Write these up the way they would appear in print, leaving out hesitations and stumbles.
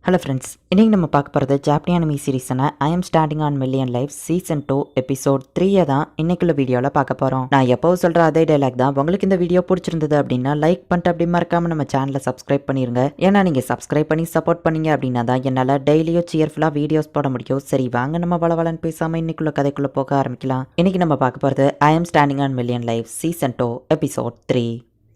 Hello friends, இன்றைக்கி நம்ம பார்க்க போகிறது ஜாப்பனி அனிமி சீரீஸான I'm standing on million life season 2 episode 3 தான் இன்னைக்குள்ள வீடியோவில் பார்க்க போகிறோம். நான் எப்போ சொல்கிற அதே டைலாக் தான். உங்களுக்கு இந்த வீடியோ பிடிச்சிருந்தது அப்படின்னா லைக் பண்ணிட்டு அப்படி மறக்காமல் நம்ம சேனலை சப்ஸ்கிரைப் பண்ணிடுங்க. ஏன்னா நீங்கள் சப்ஸ்கிரைப் பண்ணி சப்போர்ட் பண்ணீங்க அப்படின்னா தான் என்னால் டெய்லியும் சியர்ஃபுல்லாக வீடியோஸ் போட முடியும். சரி வாங்க நம்ம வளவலன்னு பேசாமல் இன்னைக்குள்ள கதைக்குள்ளே போக ஆரம்பிக்கலாம். இன்றைக்கி நம்ம பார்க்க போகிறது I am standing on million life season 2 episode 3.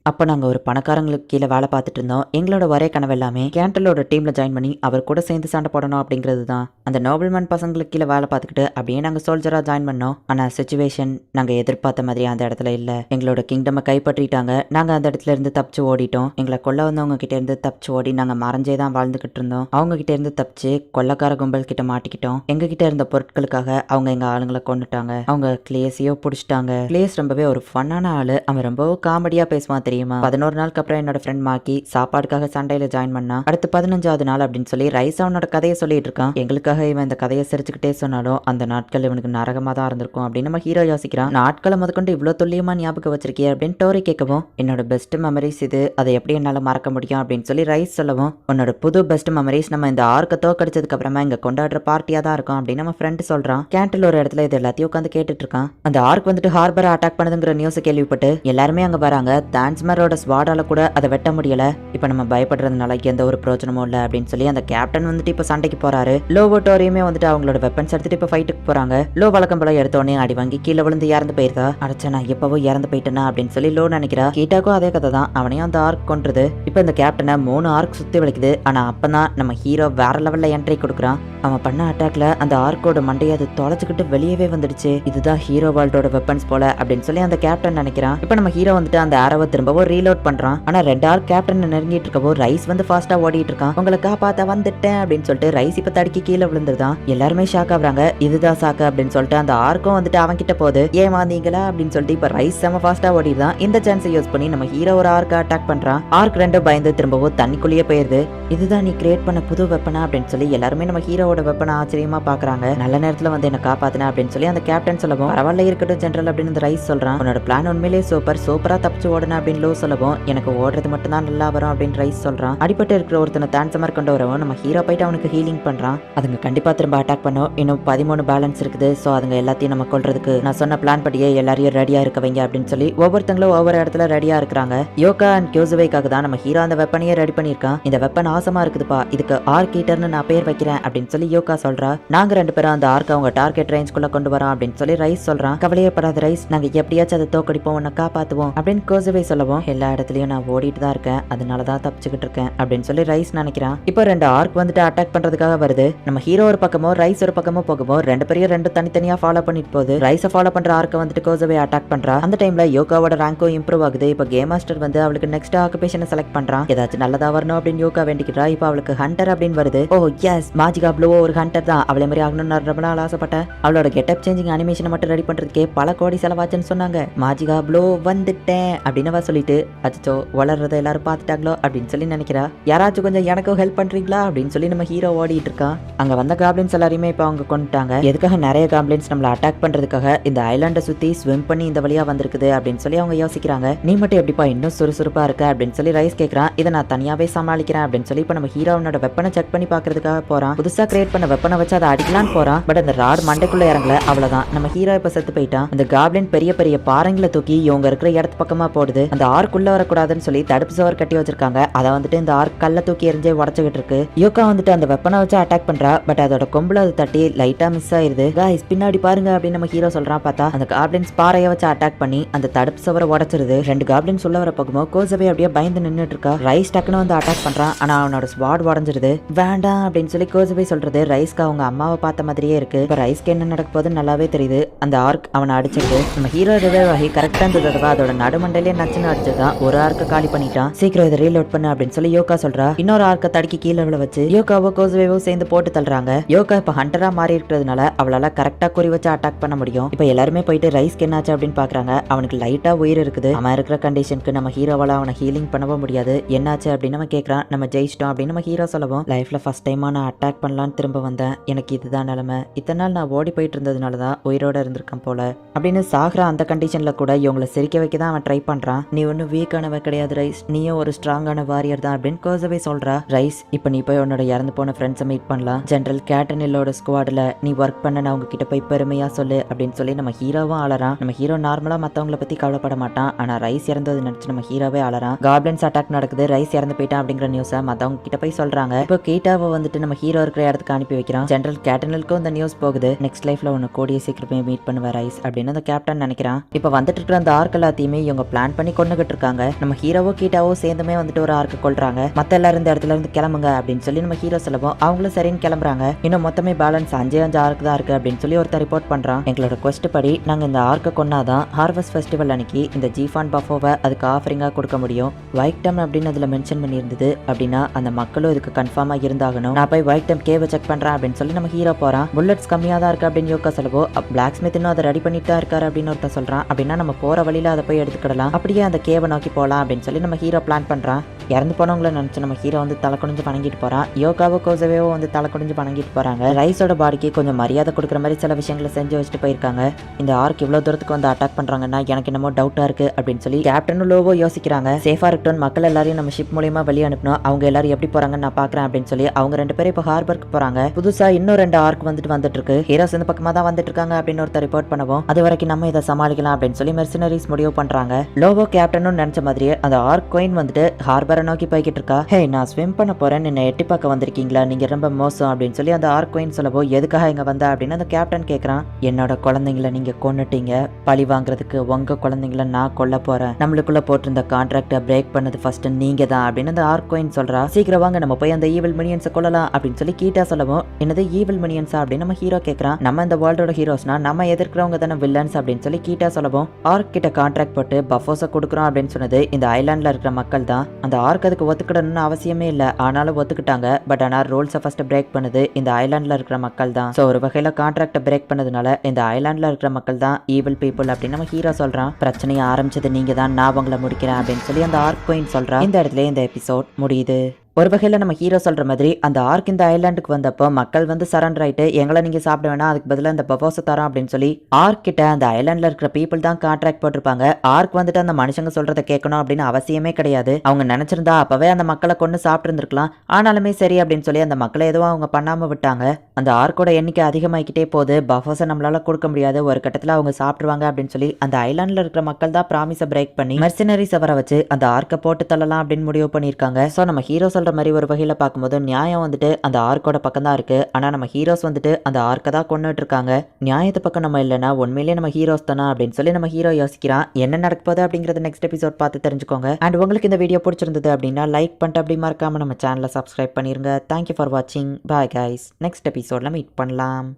அப்போ நாங்கள் ஒரு பணக்காரங்களுக்கு கீழே வேலை பார்த்துட்டு இருந்தோம். எங்களோட ஒரே கனவு எல்லாமே கேண்டலோட டீமில் ஜாயின் பண்ணி அவர் கூட சேர்ந்து சண்டை போடணும் அப்படிங்கிறது தான். அந்த நோபல்மேன் பசங்களுக்கு கீழே வேலை பார்த்துக்கிட்டு அப்படியே நாங்கள் சோல்ஜராக ஜாயின் பண்ணோம். ஆனால் சிச்சுவேஷன் நாங்கள் எதிர்பார்த்த மாதிரி அந்த இடத்துல இல்லை. எங்களோட கிங்டமை கைப்பற்றிட்டாங்க. நாங்கள் அந்த இடத்துல இருந்து தப்பிச்சு ஓடிட்டோம். எங்களை கொல்ல வந்தவங்க கிட்ட இருந்து தப்பிச்சு ஓடி நாங்கள் மறைஞ்சே தான் வாழ்ந்துக்கிட்டு இருந்தோம். அவங்க கிட்ட இருந்து தப்பிச்சு கொள்ளக்கார கும்பல் கிட்ட மாட்டிக்கிட்டோம். எங்க கிட்ட இருந்த பொருட்களுக்காக அவங்க எங்க ஆளுங்களை கொண்டுட்டாங்க. அவங்க கிளேஸையோ பிடிச்சிட்டாங்க. கிளேஸ் ரொம்பவே ஒரு ஃபன்னான ஆளு. அவன் ரொம்ப காமெடியா பேசுவான் தெரியுமா. 11 நாளுக்கு அப்புறம் என்னோட ஃப்ரெண்ட் மாக்கி சாப்பாடுக்காக சண்டையில ஜாயின் பண்ணா. அடுத்து 15வது நாள் அப்படின்னு சொல்லி ரைஸ் அவனோட கதையை சொல்லிட்டு இருக்கான். எங்களுக்காக இவன் இந்த கதையை சிரிச்சுக்கிட்டே சொன்னாலும் அந்த நாட்கள் இவனுக்கு நரகமா தான் இருந்திருக்கும் அப்படின்னு நம்ம ஹீரோ யோசிக்கிறான். நாட்களை முதற்கொண்டு இவ்வளவு துல்லியமா ஞாபகம் வச்சிருக்கிய அப்படின்னு டோரி கேட்கவும், என்னோட பெஸ்ட் மெமரிஸ் இது, அதை எப்படி என்னால மறக்க முடியும் அப்படின்னு சொல்லி ரைஸ் சொல்லவும், உன்னோட புது பெஸ்ட் மெமரிஸ் நம்ம இந்த ஆர்க்க தோக்கடிச்சதுக்கு அப்புறமா இங்க கொண்டாடுற பார்ட்டியா தான் இருக்கும் அப்படின்னு நம்ம ஃப்ரெண்ட் சொல்றான். கேண்டில் ஒரு இடத்துல இது எல்லாத்தையும் உட்காந்து கேட்டுட்டு இருக்கான். அந்த ஆர்க் வந்துட்டு ஹார்பரை அட்டாக் பண்ணுதுங்கிற நியூஸ் கேள்விப்பட்டு எல்லாருமே அங்க வராங்க. தான்ஸ்மரோட ஸ்வாடால கூட அதை வெட்ட முடியல. இப்ப நம்ம பயப்படுறதுனால எந்த ஒரு பிரயோஜனமும் இல்ல அப்படின்னு சொல்லி அந்த கேப்டன் வந்துட்டு இப்ப சண்டைக்கு போறாரு. லோவோட்டோரியுமே வந்துட்டு அவங்களோட வெப்பன்ஸ் எடுத்துட்டு இப்ப ஃபைட்டுக்கு போறாங்க. லோ வழக்கம் போல எடுத்தோடனே அடி வாங்கி கீழே விழுந்து இறந்து போயிருந்தா. அடைச்சா நான் எப்பவோ இறந்து போயிட்டேனா அப்படின்னு சொல்லி லோ நினைக்கிறா. கீட்டாக்கும் அதே கதை தான். அவனையும் அந்த ஆர்க் கொன்றது. இப்ப இந்த கேப்டனை 3 ஆர்க் சுத்தி வலிக்குது. ஆனா அப்பதான் நம்ம ஹீரோ வேற லெவல்ல என்ட்ரி கொடுக்குறான். அவன் பண்ண அட்டாக்ல அந்த ஆர்க்கோட மண்டையை அது தொலைச்சுக்கிட்டு வெளியவே வந்துடுச்சு. இதுதான் ஹீரோ வேர்ல்டோட வெப்பன்ஸ் போல அப்படின்னு சொல்லி அந்த கேப்டன் நினைக்கிறான். இப்ப நம்ம ஹீரோ வந்துட்டு அந்த ஆரோவை திரும்பவும் ரீலோட் பண்றான். ஆனா 2 ஆர்க் கேப்டன் நெருங்கிட்டு இருக்கவோ ரைஸ் வந்து ஃபாஸ்டா ஓடிட்டு இருக்கான். உங்களை காப்பாத்த வந்துட்டேன் அப்படின்னு சொல்லிட்டு ரைஸ் இப்ப தடுக்கி கீழே விழுந்துருதான். எல்லாருமே ஷாக் ஆகுறாங்க. இதுதான் சாக்கு அப்படின்னு சொல்லிட்டு அந்த ஆர்க்கும் வந்துட்டு அவன் கிட்ட போகுது. ஏமாந்தீங்களா அப்படின்னு சொல்லிட்டு இப்ப ரைஸ் செம ஃபாஸ்டா ஓடிடுதான். இந்த சான்ஸை யூஸ் பண்ணி நம்ம ஹீரோ ஒரு ஆர்க் அட்டாக் பண்றான். ஆர்க் 2 பயந்து திரும்பவும் தண்ணிக்குள்ளேயே போயிருது. இதுதான் நீ கிரியேட் பண்ண புது வெப்பனா அப்படின்னு சொல்லி எல்லாருமே நம்ம ஹீரோவோட வெப்பனை ஆச்சரியமா பாக்குறாங்க. நல்ல நேரத்துல வந்து என்ன காப்பாத்தின அப்படின்னு சொல்லி அந்த கேப்டன் சொல்லவும், பரவாயில்ல இருக்கட்டும் ஜெனரல் அப்படின்னு இந்த ரைஸ் சொல்றான். உன்னோட பிளான் உண்மையிலேயே சூப்பரா தப்பிச்சு ஓடுன அப்படின்னு லோ சொல்லவும், எனக்கு ஓடுறது மட்டும் தான் நல்லா வரும் அப்படின்னு ரைஸ் சொல்றான். அடிபட்டு இருக்கிற ஒருத்தனை தான்சமர் கொண்டு வரவும் நம்ம ஹீரோ போயிட்டு அவனுக்கு ஹீலிங் பண்றான். அதுங்க கண்டிப்பா திரும்ப அட்டாக் பண்ணும். இன்னும் 13 பேலன்ஸ் இருக்குது. சோ அதுங்க எல்லாத்தையும் நம்ம கொல்றதுக்கு நான் சொன்ன பிளான் படியே எல்லாரையும் ரெடியா இருக்க வைங்க அப்படின்னு சொல்லி ஒவ்வொருத்தங்களும் ஒவ்வொரு இடத்துல ரெடியா இருக்கிறாங்க. யோகா அண்ட் கியோசுவேக்காக தான் நம்ம ஹீரோ அந்த வெப்பனையே ரெடி பண்ணிருக்கான். இந்த வெப்பன் ஆசமா இருக்குதுப்பா, இதுக்கு ஆர்க் ஹீட்டர்னு நான் பேர் வைக்கிறேன் அப்படின்னு சொல்லி யோகா சொல்றா. நாங்க 2 பேரும் அந்த ஆர்க் அவங்க டார்கெட் ரேஞ்ச்குள்ள கொண்டு வரோம் அப்படின்னு சொல்லி ரைஸ் சொல்றான். கவலையப்படாத ரைஸ், நாங்க எப்படியாச்சும் அதை தோக்கடிப்போம், உன்னை காப்பாத்துவோம் அப்படின்னு கியோசுவே சொல்லவும், எல்லா இடத்துலயும் நான் ஓடிட்டு தான் இருக்கேன், அதனாலதான் தப்பிச்சுக்கிட்டு இருக்கேன் அப்படின்னு சொல்லி ரைஸ் நினைக்கிறான். இப்போ 2 ஆர்க் வந்துட்டு அட்டாக் பண்றதுக்காக வருது. நம்ம ஹீரோ ஒரு பக்கமோ ரைஸ் ஒரு பக்கமோ போகுமோ 2 பேரையும் 2 தனித்தனியா ஃபாலோ பண்ணிட்டு போகுது. ரைஸை ஃபாலோ பண்ற ஆர்க்க வந்துட்டு கியோசுவே அட்டாக் பண்றா. அந்த டைம்ல யோகாவோட ரேங்கும் இம்ப்ரூவ் ஆகுது. இப்போ கேம் மாஸ்டர் வந்து அவளுக்கு நெக்ஸ்ட் ஆக்குபேஷனை செலக்ட் பண்றான். ஏதாச்சும் நல்லதா வரணும் அப்படின்னு யோகா வேண்டிக்கிறா. இப்போ அவளுக்கு ஹண்டர் அப்படின்னு வருது. ஓ எஸ், மாஜிகா ப்ளூ ஒரு ஹண்டர் தான். அவளை மாதிரி ஆகணும்னு ரொம்ப நாள் ஆசைப்பட்டேன். அவளோட கெட்டப் சேஞ்சிங் அனிமேஷனை மட்டும் ரெடி பண்றதுக்கே பல கோடி செலவாச்சுன்னு சொன்னாங்க. மாஜிகா ப்ளூ வந்துட்டேன் அப்படின்னு சொல்லிட்டு, அச்சோ வளர்றதை எல்லாரும் பார்த்துட்டாங்களோ அப்படின்னு சொல்லி நினைக்கிறா. யாராச்சும் கொஞ்சம் எனக்கும் ஹெல்ப் பண்றீங்களா அப்படின்னு சொல்லி நம்ம ஹீரோ ஓடிட்டு இருக்கான். அங்க வந்த காப்ளின்ஸ் எல்லாரையுமே இப்போ அவங்க கொண்டுட்டாங்க. எதுக்காக நிறைய காப்ளின்ஸ் நம்மள அட்டாக் பண்றதுக்காக இந்த ஐலாண்டை சுத்தி ஸ்விம் பண்ணி இந்த வழியா வந்திருக்குது அப்படின்னு சொல்லி அவங்க யோசிக்கிறாங்க. நீ மட்டும் எப்படிப்பா இன்னும் சுறுசுறுப்பா இருக்க அப்படின்னு சொல்லி ரைஸ் கேட்கறான். இதை நான் தனியாவே சமாளிக்கிறேன் அப்படின்னு சொல்லி இப்போ நம்ம ஹீரோனோட வெப்பனை செக் பண்ணி பாக்குறதுக்காக போறான். புதுசா கிரியேட் பண்ண வெப்பனை வச்சு அதை அடிக்கலான்னு போறான். பட் அந்த ராட் மண்டைக்குள்ள இறங்கல. அவ்வளவுதான், நம்ம ஹீரோ இப்ப செத்து போயிட்டான். அந்த காப்ளின் பெரிய பெரிய பாறைங்களை தூக்கி இவங்க இருக்கிற இடத்து பக்கமா போடுது. அந்த ஆர்க்குள்ள வரக்கூடாதுன்னு சொல்லி தடுப்பு சுவர் கட்டி வச்சிருக்காங்க. அதை வந்துட்டு இந்த ஆர்க் கல்ல தூக்கி எரிஞ்சே உடச்சுக்கிட்டு இருக்கு. யோகா வந்துட்டு அந்த வெப்பனை வச்சு அட்டாக் பண்றா. பட் அதோட கொம்புல அது தட்டி லைட்டா மிஸ் ஆயிருது. கைஸ் பின்னாடி பாருங்க அப்படின்னு நம்ம ஹீரோ சொல்றான். பார்த்தா அந்த காப்ளின்ஸ் பாறையை வச்சு அட்டாக் பண்ணி அந்த தடுப்பு சுவரை உடைச்சிருது. 2 காப்ளின்ஸ் உள்ள வர பக்கமோ கோசவே அப்படியே பயந்து நின்னுட்டு இருக்கா. ரைஸ் டக்குன்னு வந்து அட்டாக் பண்றான். ஆனா அவனோட ஸ்வாட் உடஞ்சிருது. வேண்டாம் அப்படின்னு சொல்லி கோசவே சொல்றது ரைஸ்க்கு அவங்க அம்மாவை பார்த்த மாதிரியே இருக்கு. இப்ப ரைஸ்க்கு என்ன நடக்க போகுதுன்னு நல்லாவே தெரியுது. அந்த ஆர்க் அவனை அடிச்சிருக்கு. நம்ம ஹீரோ ரிவைவ் ஆகி கரெக்டா இந்த தடவை அதோட நடுமண்டையிலே நச்சுன்னு அடிச்சதான் ஒரு ஆர்க்க காலி பண்ணிட்டான். சீக்கிரம் இதை ரீலோட் பண்ணு அப்படின்னு சொல்லி யோகா சொல்றா. இன்னொரு ஆர்க்க தடுக்கி கீழே விழ வச்சு யோகாவோ கோசுவேவோ சேர்ந்து போட்டு தள்ளுறாங்க. சொல்றாங்க. யோகா இப்ப ஹண்டரா மாறி இருக்கிறதுனால அவளால கரெக்டா குறி வச்சு அட்டாக் பண்ண முடியும். இப்ப எல்லாருமே போயிட்டு ரைஸ்க்கு என்னாச்சு அப்படின்னு பாக்குறாங்க. அவனுக்கு லைட்டா உயிர் இருக்குது. அவன் இருக்கிற கண்டிஷனுக்கு நம்ம ஹீரோவால அவனை ஹீலிங் பண்ணவும் முடியாது. என்னாச்சு அப்படின்னு நம்ம கேட்கறான். நம்ம ஜெயிச்சிட்டோம் அப்படின்னு நம்ம ஹீரோ சொல்லவும், லைஃப்ல ஃபர்ஸ்ட் டைமா நான் அட்டாக் பண்ணலான்னு திரும்ப வந்தேன். எனக்கு இதுதான் நிலைமை. இத்தனை நாள் நான் ஓடி போயிட்டு இருந்ததுனாலதான் உயிரோட இருந்திருக்கேன் போல அப்படின்னு சாகுற அந்த கண்டிஷன்ல கூட இவங்களை சிரிக்க வைக்க தான் அவன் ட்ரை பண்றான். நீ ஒன்னும் வீக்கானவ கிடையாது ரைஸ், நீயும் ஒரு ஸ்ட்ராங்கான வாரியர் தான் அப்படின்னு கோசவே சொல்றா. ரைஸ், இப்ப நீ போய் உன்னோட இறந்து போன ஃப்ரெண்ட்ஸை மீட் பண்ணலாம். ஜெனரல் கேட்டனிலோட ஸ்குவாட்ல நீ ஒர்க் பண்ண அவங்க கிட்ட போய் பெருமையா சொல்லு அப்படின்னு சொல்லி நம்ம ஹீரோவும் அலறான். நம்ம ஹீரோ நார்மலா மத்தவங்களை பத்தி கவலைப்பட மாட்டான். ஆனா ரைஸ் இறந்தது நினைச்சு நம்ம ஹீரோவே அலறான். காப்ளின்ஸ் அட்டாக் நடக்குது, ரைஸ் இறந்து போயிட்டான் அப்படிங்கிற நியூஸை மத்தவங்க கிட்ட போய் சொல்றாங்க. இப்போ கீட்டாவை வந்துட்டு நம்ம ஹீரோ இருக்கிற இடத்துக்கு அனுப்பி வைக்கிறான். ஜெனரல் கேட்டனலுக்கும் இந்த நியூஸ் போகுது. நெக்ஸ்ட் லைஃப்ல உன்னை கூடிய சீக்கிரமே மீட் பண்ணுவ ரைஸ் அப்படின்னு அந்த கேப்டன் நினைக்கிறான். இப்ப வந்துட்டு இருக்கிற அந்த ஆர்க் எல்லாத்தையுமே இவங்க பிளான் பண்ணி கொண்டுகிட்டு இருக்காங்க. நம்ம ஹீரோவோ கீட்டாவோ சேர்ந்துமே வந்துட்டு ஒரு ஆர்க்கு கொள்றாங்க. மத்த எல்லாரும் இந்த இடத்துல இருந்து கிளம்புங்க அப்படின்னு சொல்லி நம்ம ஹீரோ சொல்லவும் அவங்களும் சரின்னு கிளம்புறாங்க. இன்னும் மொத்தமே பேலன்ஸ் 5 ஆர்க் தான் இருக்கு அப்படின்னு சொல்லி ஒருத்தர் ரிப்போர்ட் பண்றான். எங்களோட குவெஸ்ட் படி நாங்க இந்த ஆர்க்கை கொண்டாதான் ஹார்வெஸ்ட் ஃபெஸ்டிவல் அன்னைக்கு இந்த ஜீஃபான் பஃபோவை அதுக்கு ஆஃபரிங்கா கொடுக்க முடியும். வைக்டம் அப்படின்னு அதுல மென்ஷன் பண்ணியிருந்தது. அப்படின்னா அந்த மக்களும் இதுக்கு கன்ஃபார்மா இருந்தாகணும். நான் போய் வைக்டம் கேவை செக் பண்றேன் அப்படின்னு சொல்லி நம்ம ஹீரோ போறான். புல்லட்ஸ் கம்மியா தான் இருக்கு அப்படின்னு யோகா சொல்லவோ, பிளாக் ஸ்மித் இன்னும் அதை ரெடி பண்ணிட்டு தான் இருக்காரு அப்படின்னு ஒருத்தர் சொல்றான். அப்படின்னா நம்ம போற வழியில அதை போய் எடுத்துக்கிடலாம், அப்படியே அந்த கேவை நோக்கி போலாம் அப்படின்னு சொல்லி நம்ம ஹீரோ பிளான் பண்றான். இறந்து போனவங்களை நினைச்சு நம்ம ஹீரோ வந்து தலை குடிஞ்சு வணங்கிட்டு போறான். யோகாவோ கோசவேவோ வந்து தலை குடிஞ்சு வணங்கிட்டு போறாங்க. ரைஸோட பாடிக்கு கொஞ்சம் மரியாதை கொடுக்குற மாதிரி சில விஷயங்களை செஞ்சு வச்சுட்டு போயிருக்காங்க. இந்த ஆர்க் இவ்வளவு தூரத்துக்கு வந்து அட்டாக் பண்றாங்கன்னா எனக்கு என்னமோ டவுட்டா இருக்கு அப்படின்னு சொல்லி கேப்டனும் லோவோ யோசிக்கிறாங்க. சேஃபா இருக்கட்டும், மக்கள் எல்லாரையும் நம்ம ஷிப் மூலியமா வெளியே அனுப்பணும், அவங்க எல்லாரும் எப்படி போறாங்கன்னு நான் பாக்குறேன் அப்படின்னு சொல்லி அவங்க 2 பேரும் இப்போ ஹார்பருக்கு போறாங்க. புதுசா இன்னும் 2 ஆர்க் வந்துட்டு இருக்கு. ஹீரோஸ் இந்த பக்கமா தான் வந்துட்டு இருக்காங்க அப்படின்னு ஒருத்தர் ரிப்போர்ட் பண்ணவும், அது வரைக்கும் நம்ம இதை சமாளிக்கலாம் அப்படின்னு சொல்லி மெர்சினரிஸ் முடிவு பண்றாங்க. லோவோ கேப்டனும் நினைச்ச மாதிரியே அந்த ஆர்க் குயின் வந்துட்டு ஹார்பரை நோக்கி போய்கிட்டு இருக்கா. ஹே, நான் ஸ்விம் பண்ண போறேன், என்ன எட்டி பார்க்க வந்திருக்கீங்களா, நீங்க ரொம்ப மோசம் அப்படின்னு சொல்லி அந்த ஆர்க் குயின் சொல்லவோ, எதுக்காக இங்க வந்தா அப்படின்னு அந்த கேப்டன் கேட்கறான். என்னோட குழந்தைங்களை நீங்க கொன்னுட்டீங்க, பழி வாங்குறதுக்கு உங்க குழந்தைங்களை நான் கொல்ல போறேன். நம்மளுக்குள்ள போட்டிருந்த கான்ட்ராக்டை பிரேக் பண்ணது ஃபர்ஸ்ட் நீங்க தான் அப்படின்னு அந்த ஆர்க் குயின் சொல்றா. சீக்கிரம் வாங்க, நம்ம போய் அந்த ஈவில் மினியன்ஸை கொள்ளலாம் அப்படின்னு சொல்லி கீட்டா சொல்லவும், என்னது ஈவில் மினியன்ஸா அப்படின்னு நம்ம ஹீரோ கேட்கறான். நம்ம இந்த வேர்ல்டோட ஹீரோஸ்னா நம்ம எதிர்க்கிறவங்க தானே வில்லன்ஸ் அப்படின்னு சொல்லி கீட்டா சொல்லவும், ஆர்க் கிட்ட கான்ட்ராக்ட் போட்டு பஃபோஸை கொடுக்குறோம் அப்படின்னு சொன்னது இந்த ஐலாண்ட்ல இருக்கிற மக்கள் தான். அந்த ஆர்க் அதுக்கு ஒத்துக்கிடணும்னு அவசியமே இல்லை, ஆனாலும் ஒத்துக்கிட்டாங்க. பட் ஆனால் ரூல்ஸை ஃபர்ஸ்ட் பிரேக் பண்ணது இந்த ஐலாண்ட்ல இருக்கிற மக்கள் தான். ஸோ ஒரு வகையில கான்ட்ராக்டை பிரேக் பண்ணதுனால இந்த ஐலாண்ட்ல இருக்கிற மக்கள் தான் ஈவில் பீப்புள் அப்படின்னு நம்ம ஹீரோ சொல்றான். பிரச்சனையை ஆரம்பிச்சது நீங்க தான், நான் உங்களை முடிக்கிறேன் அப்படின்னு சொல்லி அந்த ஆர்க் குயின் சொல்றா. இந்த இடத்துல இந்த எபிசோட் முடியுது. ஒரு வகையில் நம்ம ஹீரோ சொல்ற மாதிரி அந்த ஆர்க் இந்த ஐலாண்டுக்கு வந்தப்போ மக்கள் வந்து சரண்டர் ஆயிட்டு எங்களை நீங்க சாப்பிட வேணா, அதுக்கு பதிலாக இந்த பஃபோஸை தரோம் அப்படின்னு சொல்லி ஆர்க் கிட்ட அந்த ஐலாண்ட்ல இருக்கிற பீப்புள் தான் கான்ட்ராக்ட் போட்டிருப்பாங்க. ஆர்க் வந்துட்டு அந்த மனுஷங்க சொல்றதை கேட்கணும் அப்படின்னு அவசியமே கிடையாது. அவங்க நினைச்சிருந்தா அப்பவே அந்த மக்களை கொண்டு சாப்பிட்டு இருந்திருக்கலாம். ஆனாலுமே சரி அப்படின்னு சொல்லி அந்த மக்களை எதுவும் அவங்க பண்ணாம விட்டாங்க. அந்த ஆர்க்கோட எண்ணிக்கை அதிகமாகிக்கிட்டே போகுது. பஃபோஸை நம்மளால கொடுக்க முடியாது, ஒரு கட்டத்தில் அவங்க சாப்பிடுவாங்க அப்படின்னு சொல்லி அந்த ஐலாண்ட்ல இருக்கிற மக்கள் தான் ப்ராமிஸை பிரேக் பண்ணி மெர்சினரிஸை வர வச்சு அந்த ஆர்க்கை போட்டு தள்ளலாம் அப்படின்னு முடிவு பண்ணியிருக்காங்க. ஸோ நம்ம ஹீரோ சொல்ற மாதிரி ஒரு வகையில பார்க்கும்போது நியாயம் வந்துட்டு அந்த ஆர்க்கோட பக்கம் தான் இருக்கு. ஆனா நம்ம ஹீரோஸ் வந்துட்டு அந்த ஆர்க்கை தான் கொண்டுட்டு இருக்காங்க. நியாயத்து பக்கம் நம்ம இல்லைன்னா உண்மையிலேயே நம்ம ஹீரோஸ் தானா அப்படின்னு சொல்லி நம்ம ஹீரோ யோசிக்கிறான். என்ன நடக்க போகுது அப்படிங்கறது நெக்ஸ்ட் எபிசோட் பார்த்து தெரிஞ்சுக்கோங்க. அண்ட் உங்களுக்கு இந்த வீடியோ பிடிச்சிருந்தது அப்படின்னா லைக் பண்ணிட்டு அப்படி மறக்காம நம்ம சேனலை சப்ஸ்கிரைப் பண்ணிருங்க. தேங்க்யூ ஃபார் வாட்சிங். Bye guys. நெக்ஸ்ட் எபிசோட்ல மீட் பண்ணலாம்.